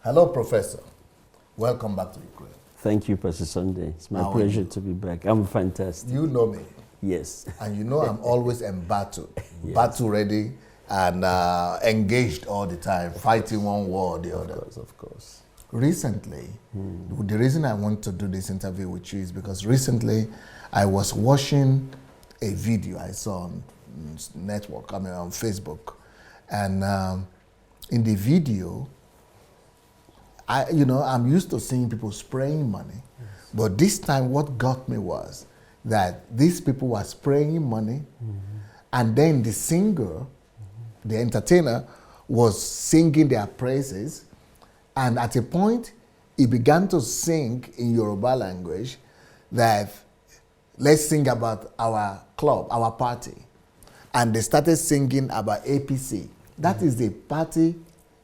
Hello, Professor. Welcome back to Ukraine. Thank you, Pastor Sunday. It's my pleasure to be back. I'm fantastic. You know me. Yes. And you know I'm always embattled, Yes. battle ready, and engaged all the time, fighting one war or the other. Of course. Recently, the reason I want to do this interview with you is because recently I was watching a video I saw on network, on Facebook, and in the video, I'm used to seeing people spraying money, but this time what got me was that these people were spraying money, and then the singer, the entertainer, was singing their praises, and at a point, he began to sing in Yoruba language that, let's sing about our club, our party. And they started singing about APC. That is the party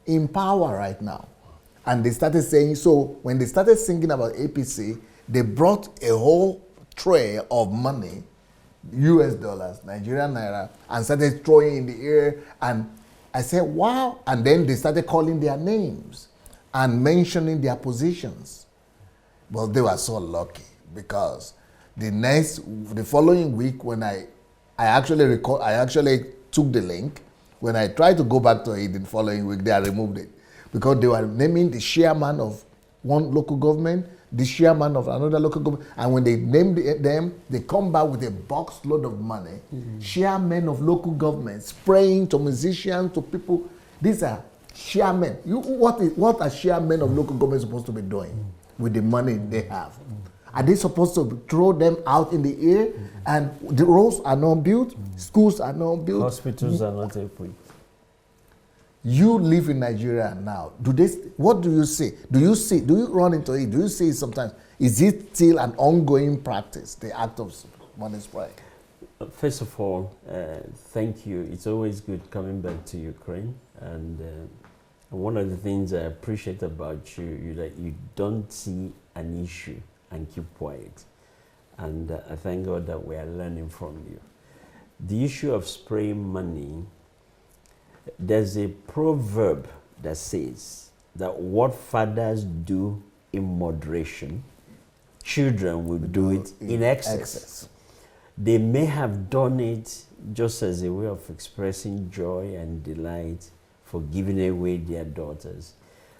in power right now. And they started saying, so when they started singing about APC, they brought a whole tray of money, US dollars, Nigerian naira, and started throwing in the air. And I said, wow. And then they started calling their names and mentioning their positions. Well, they were so lucky because the following week when I actually took the link. When I tried to go back to it the following week, they removed it because they were naming the chairman of one local government, the chairman of another local government, and when they named them, they come back with a box load of money. Chairmen of local governments spraying to musicians, to people. These are chairmen. What are chairmen of local government supposed to be doing with the money they have? Are they supposed to throw them out in the air? And the roads are not built, schools are not built. Hospitals are not equipped. You live in Nigeria now. What do you see? Do you run into it? Do you see it sometimes? Is it still an ongoing practice, the act of money spray? First of all, thank you. It's always good coming back to Ukraine. And one of the things I appreciate about you that you don't see an issue and keep quiet. And I thank God that we are learning from you. The issue of spraying money, there's a proverb that says that what fathers do in moderation, children will do it in excess. They may have done it just as a way of expressing joy and delight for giving away their daughters.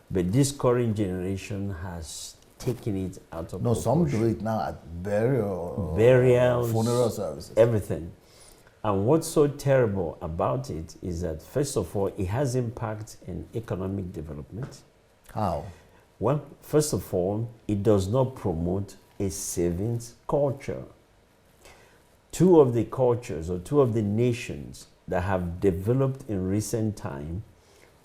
But this current generation has taken it out of proportion. Some do it now at burials, funeral services, everything. And what's so terrible about it is that, first of all, it has impact in economic development. How? Well, first of all, it does not promote a savings culture. Two of the cultures or two of the nations that have developed in recent time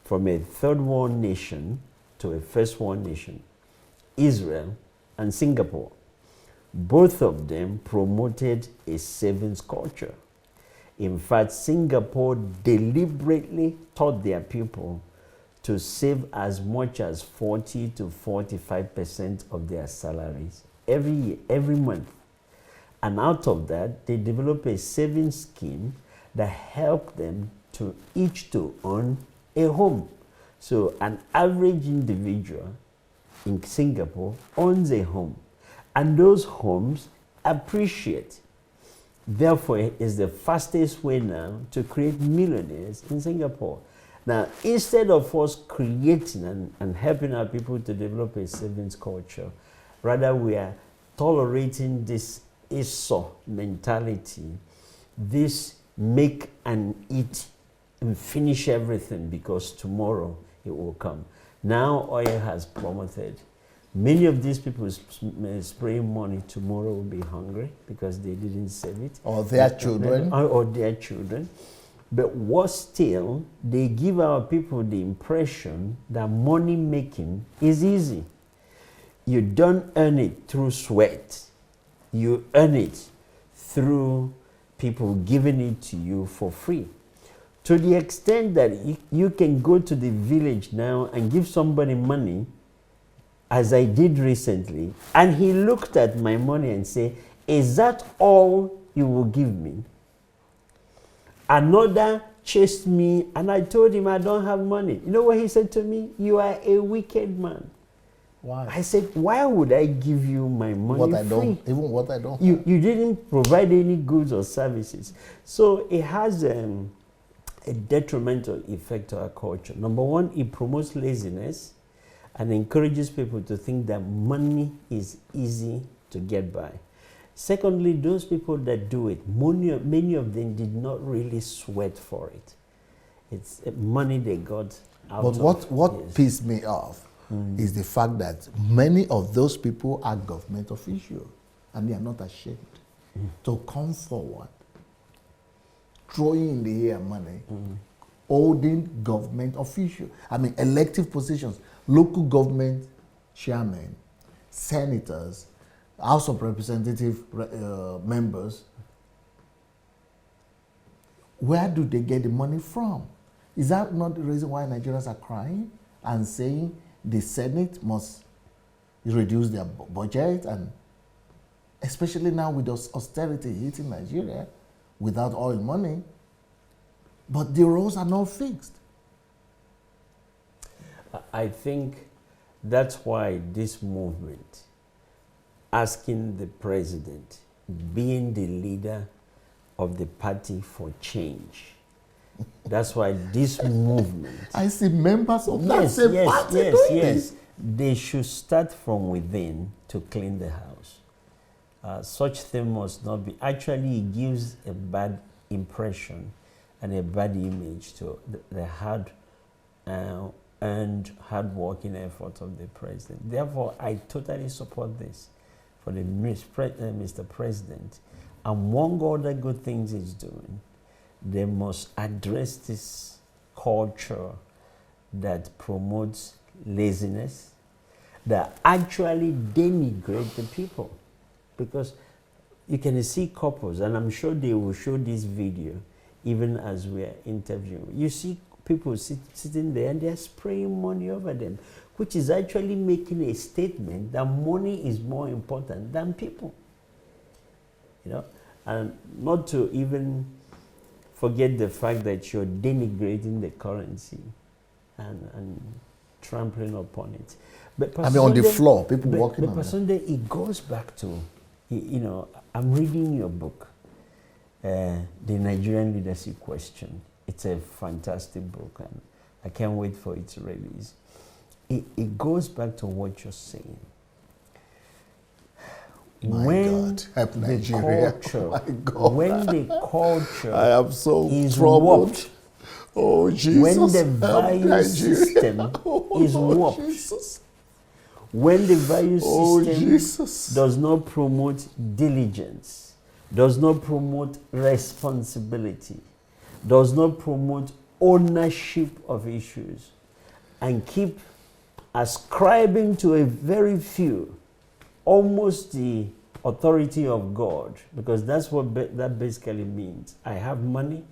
from a third world nation to a first world nation, Israel and Singapore, both of them promoted a savings culture. In fact, Singapore deliberately taught their people to save as much as 40 to 45% of their salaries every year, every month. And out of that, they developed a savings scheme that helped them to each to own a home. So an average individual in Singapore owns a home, and those homes appreciate. Therefore, it is the fastest way now to create millionaires in Singapore. Now, instead of us creating and helping our people to develop a savings culture, rather we are tolerating this ESO mentality, this make and eat and finish everything because tomorrow it will come. Now oil has plummeted. Many of these people spraying money tomorrow will be hungry because they didn't save it. Or their children. Or their children. But worse still, they give our people the impression that money making is easy. You don't earn it through sweat. You earn it through people giving it to you for free. To the extent that you can go to the village now and give somebody money, as I did recently, and he looked at my money and said, "Is that all you will give me?" Another chased me, and I told him I don't have money. You know what he said to me? You are a wicked man. Why? I said, why would I give you my money What I free? don't, even what I don't. You didn't provide any goods or services. So it has a detrimental effect to our culture. Number one, it promotes laziness and encourages people to think that money is easy to get by. Secondly, those people that do it, many of them did not really sweat for it. It's money they got out of. But what pissed me off is the fact that many of those people are government officials and they are not ashamed to come forward, throwing in the air money, holding government officials. I mean, elective positions, local government chairmen, senators, House of Representative members. Where do they get the money from? Is that not the reason why Nigerians are crying and saying the Senate must reduce their budget, and especially now with austerity hitting Nigeria without oil money, but the roads are not fixed? I think that's why this movement, asking the president, being the leader of the party for change, that's why this movement. I see members of that same party doing this. They should start from within to clean the house. Such thing must not be. Actually, it gives a bad impression and a bad image to the hard and hard-working effort of the president. Therefore, I totally support this for the Mr. President. Among other good things he's doing, they must address this culture that promotes laziness, that actually denigrate the people. Because you can see couples, and I'm sure they will show this video even as we are interviewing. You see people sitting there and they're spraying money over them, which is actually making a statement that money is more important than people. You know, and not to even forget the fact that you're denigrating the currency and trampling upon it. But I mean, on the floor, people walking on it. But Sunday, it goes back to, you know, I'm reading your book, The Nigerian Leadership Question. It's a fantastic book, and I can't wait for its release. It goes back to what you're saying. My God, help Nigeria. When the culture I am so is troubled. warped, oh Jesus, when the value system is warped, Jesus. when the value system Jesus. does not promote diligence, does not promote responsibility, does not promote ownership of issues, and keep ascribing to a very few almost the authority of God, because that's what that basically means. I have money,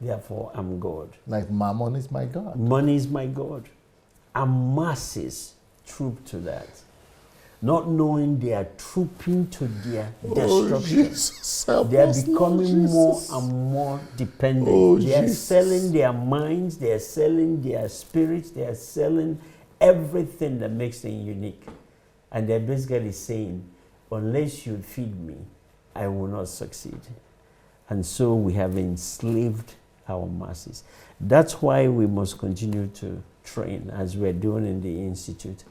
therefore I'm God. Like mammon is my God. Money is my God. And masses troop to that, not knowing they are trooping to their destruction. Jesus, they are becoming more and more dependent. They are selling their minds, they are selling their spirits, they are selling everything that makes them unique. And they're basically saying, unless you feed me, I will not succeed. And so we have enslaved our masses. That's why we must continue to train, as we're doing in the Institute.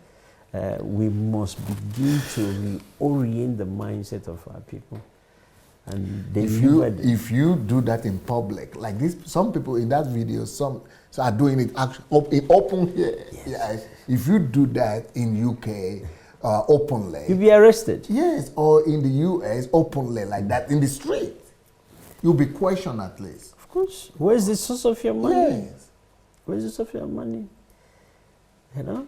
We must begin to reorient the mindset of our people. And if you do that in public, like this, some people in that video, some are doing it actually open here. Yes. Yeah. If you do that in UK, openly, you'll be arrested. Yes, or in the US, openly like that in the street, you'll be questioned at least. Of course. Where's the source of your money? Yes. Where's the source of your money? You know.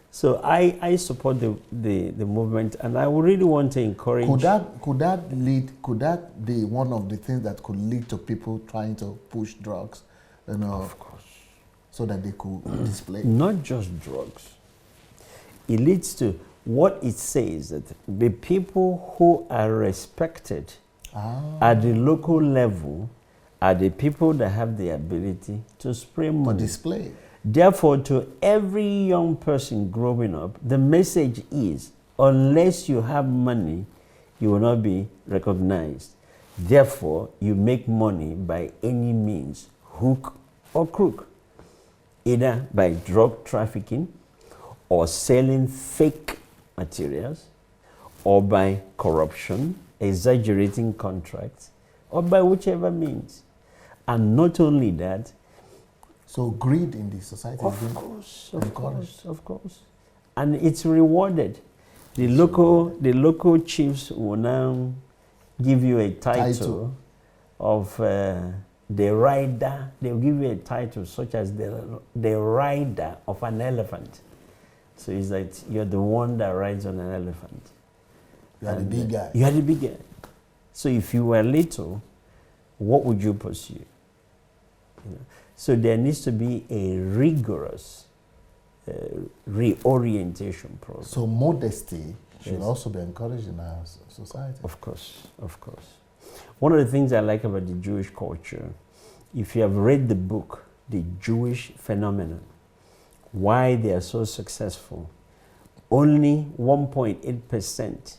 So I support the movement, and I would really want to encourage. Could that be one of the things that could lead to people trying to push drugs, you know, of course, so that they could display? Not just drugs. It leads to what it says, that the people who are respected at the local level are the people that have the ability to spray To money. display. Therefore, to every young person growing up, the message is, unless you have money, you will not be recognized. Therefore, you make money by any means, hook or crook, either by drug trafficking or selling fake materials, or by corruption, exaggerating contracts, or by whichever means. And not only that, So greed in the society is being of course. And it's rewarded. The local chiefs will now give you a title. Of the rider. They'll give you a title such as the rider of an elephant. So it's like you're the one that rides on an elephant. You are the big guy. You are the big guy. So if you were little, what would you pursue? You know? So there needs to be a rigorous reorientation process. So modesty should also be encouraged in our society. Of course. One of the things I like about the Jewish culture, if you have read the book, The Jewish Phenomenon, why they are so successful, only 1.8%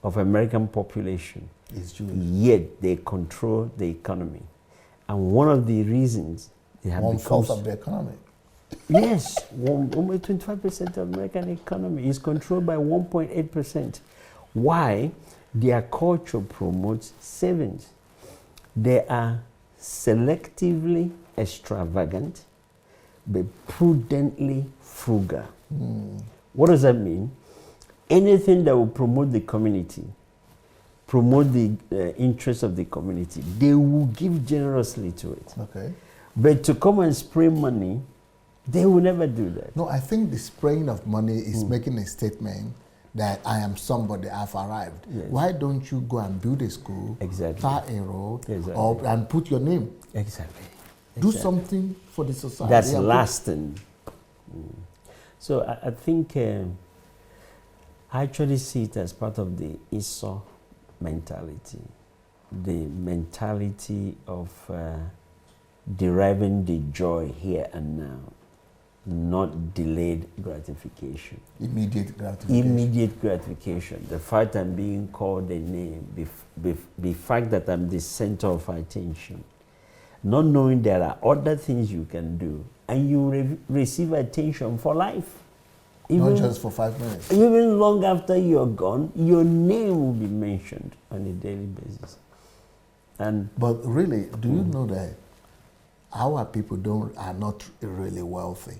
of American population Is Jewish. Yet they control the economy. And one of the reasons they have become... 1/4 of the economy. Yes, almost 25% of American economy is controlled by 1.8%. Why? Their culture promotes savings. They are selectively extravagant, but prudently frugal. What does that mean? Anything that will promote the community, promote the interests of the community, they will give generously to it. Okay. But to come and spray money, they will never do that. No, I think the spraying of money is making a statement that I am somebody, I've arrived. Yes. Why don't you go and build a school, Exactly. tar a road, Exactly. and put your name? Exactly. Do something for the society. That's and lasting. So I think I actually see it as part of the Esau mentality, the mentality of deriving the joy here and now, not delayed gratification. Immediate gratification. Immediate gratification. The fact I'm being called a name, the fact that I'm the center of attention, not knowing there are other things you can do, and you receive attention for life. Not just for 5 minutes. Even long after you're gone, your name will be mentioned on a daily basis. But really, do you know that our people are not really wealthy?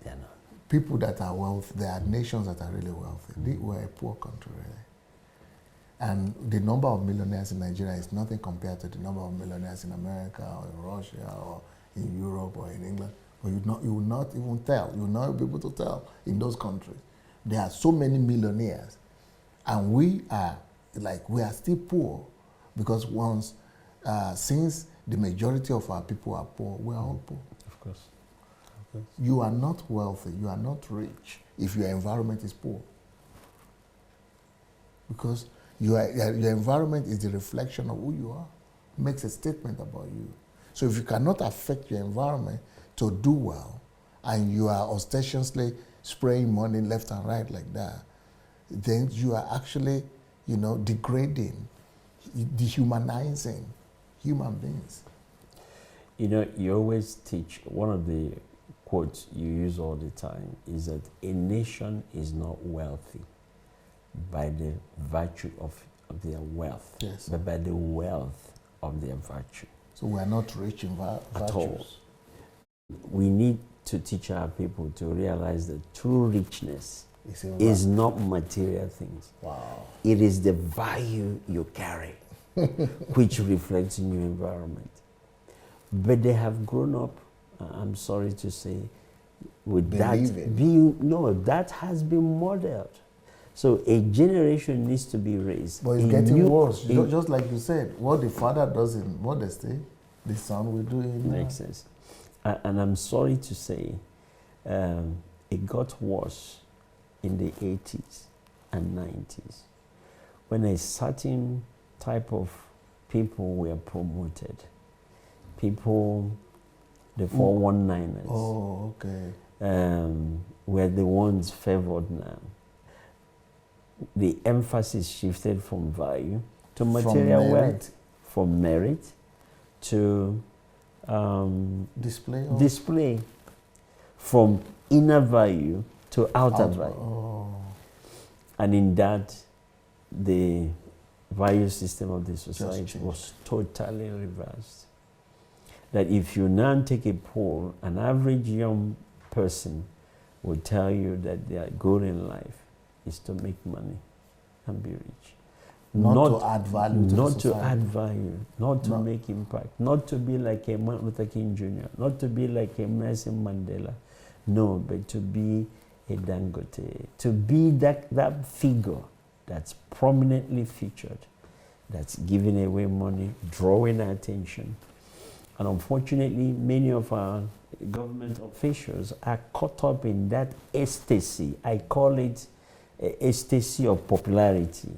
They're not. People that are wealthy, there are nations that are really wealthy. We're a poor country, really. And the number of millionaires in Nigeria is nothing compared to the number of millionaires in America or in Russia or in Europe or in England. But you will not even tell. You will not be able to tell in those countries. There are so many millionaires. And we are still poor because since the majority of our people are poor, we are all poor. Of course. You are not wealthy, you are not rich if your environment is poor. Because your environment is the reflection of who you are. It makes a statement about you. So if you cannot affect your environment to do well, and you are ostentatiously spraying money left and right like that, then you are actually, degrading, dehumanizing human beings. You always teach, one of the quotes you use all the time is that a nation is not wealthy by the virtue of their wealth, yes, but by the wealth of their virtue. So we are not rich in at virtues. all. We need to teach our people to realize that true richness is not material things. Wow. It is the value you carry, which reflects in your environment. But they have grown up, I'm sorry to say, with that has been modeled. So a generation needs to be raised. But it's getting worse. Just like you said, what the father does in modesty, the son will do in... Makes sense. And I'm sorry to say, it got worse in the 80s and 90s when a certain type of people were promoted people, the 419ers, Oh, okay. were the ones favored now. The emphasis shifted from value to material wealth, from merit to display, from inner value to outer value. Oh. And in that, the value system of the society was totally reversed. That if you now take a poll, an average young person will tell you that their goal in life is to make money and be rich. Not to add value to not the society. to add value, not to make impact, not to be like a Martin Luther King Jr., not to be like a Nelson Mandela. No, but to be a Dangote, to be that figure that's prominently featured, that's giving away money, drawing attention. And unfortunately, many of our government officials are caught up in that ecstasy. I call it ecstasy of popularity,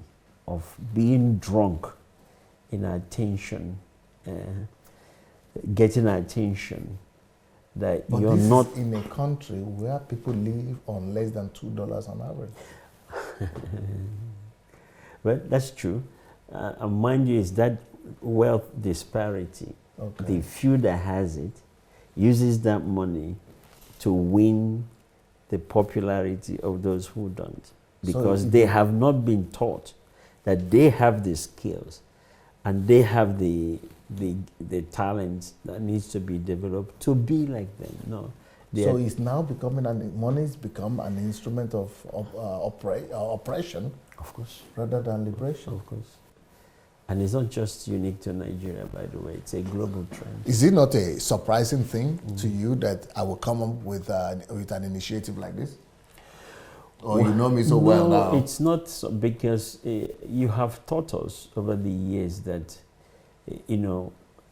of being drunk in attention, getting attention. But you're this not is in a country where people live on less than $2 on average. Well, that's true. And mind you, is that wealth disparity. Okay. The few that has it uses that money to win the popularity of those who don't, because they have not been taught that they have the skills and they have the talent that needs to be developed to be like them. No. So it's now becoming money's become an instrument of oppression, of course, rather than liberation. Of course. And it's not just unique to Nigeria, by the way. It's a global trend. Is it not a surprising thing to you that I will come up with an initiative like this? Or you know me so well now? No, it's not, because you have taught us over the years that,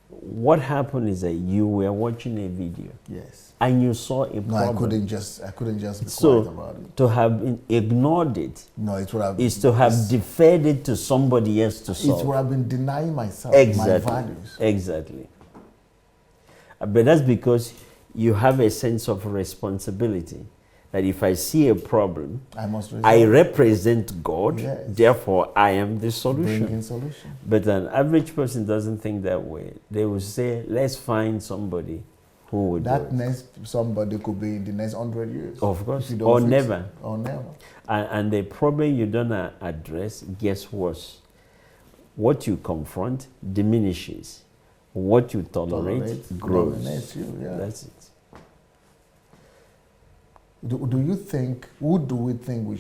what happened is that you were watching a video. Yes. And you saw a problem. No, I couldn't just be quiet about it. To have ignored it, no, it would have is to have deferred it to somebody else to solve. It would have been denying myself my values. Exactly. But that's because you have a sense of responsibility. That if I see a problem, I represent God, yes. Therefore I am the solution. Bringing solution. But an average person doesn't think that way. They will say, let's find somebody who would that next somebody could be in the next 100 years. Of course, or never. Or never. And the problem you don't address gets worse. What you confront diminishes. What you tolerate grows. That's it. Do you think? Who do you think we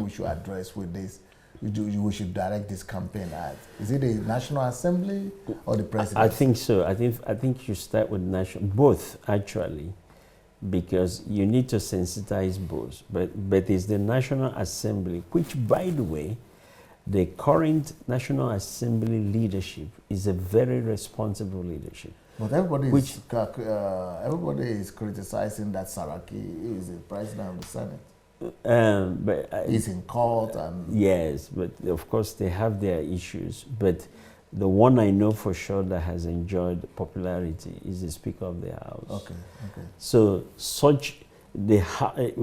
should address with this? We should direct this campaign at? Is it the National Assembly or the President? I think so. I think you start with both actually, because you need to sensitize both. But it's the National Assembly, which, by the way, the current National Assembly leadership is a very responsible leadership. But everybody is criticizing that Saraki is the president of the Senate. He's in court and... Yes, but of course they have their issues. But the one I know for sure that has enjoyed popularity is the Speaker of the House. Okay. So we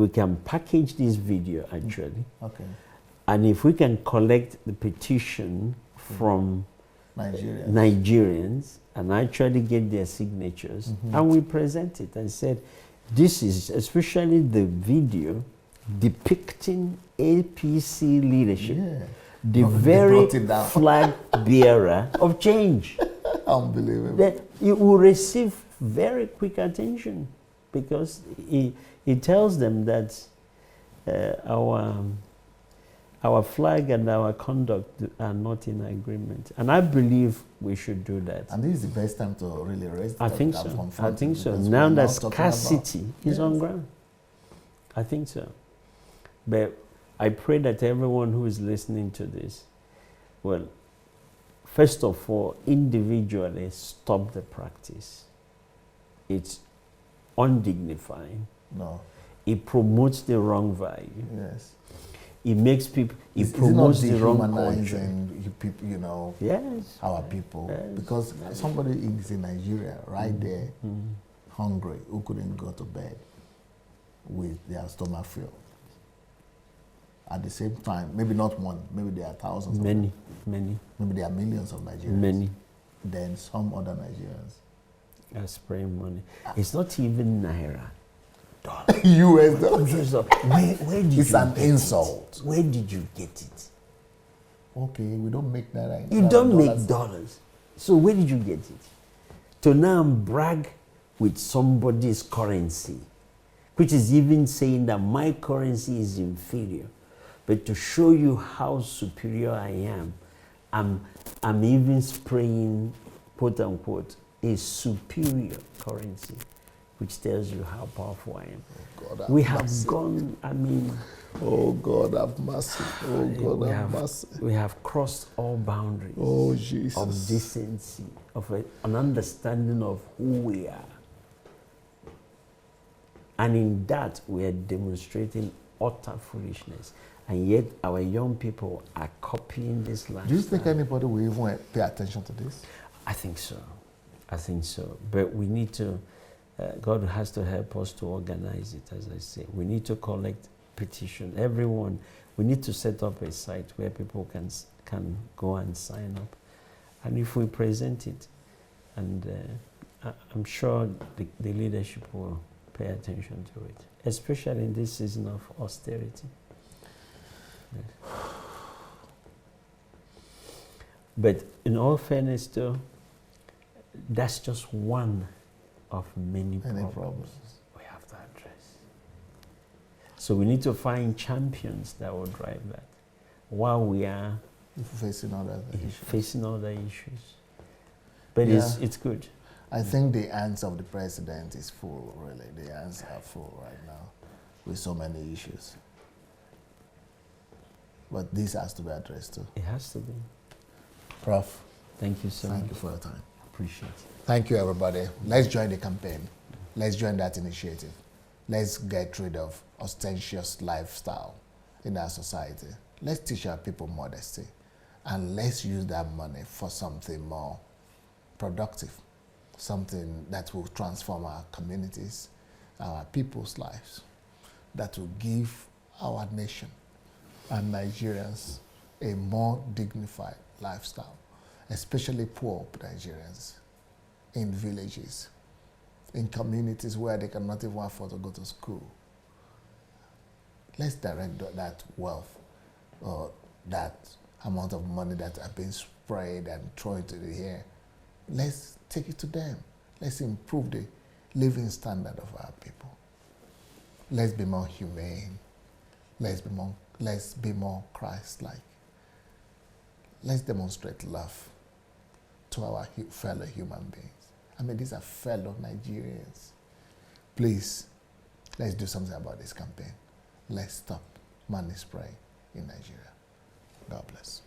can package this video actually. Okay. And if we can collect the petition from Nigerians and actually get their signatures, and we present it and said, this is especially the video depicting APC leadership, the very flag bearer of change. Unbelievable. That it will receive very quick attention, because it tells them that our flag and our conduct are not in agreement. And I believe we should do that. And this is the best time to really raise that. I think so. Now that scarcity is on ground. I think so. But I pray that everyone who is listening to this will, first of all, individually stop the practice. It's undignifying. No. It promotes the wrong value. Yes. it makes people, Is it promotes it the not wrong culture. dehumanizing people, Yes. our people? Yes. Because somebody is in Nigeria right there, hungry, who couldn't go to bed with their stomach filled. At the same time, maybe not one, maybe there are thousands. Many. Maybe there are millions of Nigerians. Many. Then some other Nigerians are spraying money. It's not even naira. US dollars. Where did It's you an get insult. it? Where did you get it? Okay, we don't make that. You don't make dollars. So where did you get it? To now brag with somebody's currency, which is even saying that my currency is inferior. But to show you how superior I am, I'm even spraying, quote unquote, a superior currency, which tells you how powerful I am. Oh God, we have gone, oh God, have mercy. Oh God, have mercy. We have crossed all boundaries of decency, of an understanding of who we are. And in that, we are demonstrating utter foolishness. And yet, our young people are copying this lifestyle. Do you think anybody will even pay attention to this? I think so. I think so. But we need to, God has to help us to organize it, as I say. We need to collect petitions. Everyone, we need to set up a site where people can go and sign up. And if we present it, and I'm sure the leadership will pay attention to it, especially in this season of austerity. Yes. But in all fairness, though, that's just one of many problems we have to address. So we need to find champions that will drive that while we are facing other issues. But it's good. I think the hands of the president is full, really. The hands are full right now with so many issues. But this has to be addressed too. It has to be. Prof. Thank you so much. Thank you for your time. Appreciate it. Thank you, everybody. Let's join the campaign. Let's join that initiative. Let's get rid of ostentatious lifestyle in our society. Let's teach our people modesty. And let's use that money for something more productive, something that will transform our communities, our people's lives, that will give our nation and Nigerians a more dignified lifestyle, especially poor Nigerians in villages, in communities where they cannot even afford to go to school. Let's direct that wealth or that amount of money that are being sprayed and thrown into the air. Let's take it to them. Let's improve the living standard of our people. Let's be more humane. Let's be more Christ-like. Let's demonstrate love to our fellow human beings. I mean, these are fellow Nigerians. Please, let's do something about this campaign. Let's stop money spraying in Nigeria. God bless.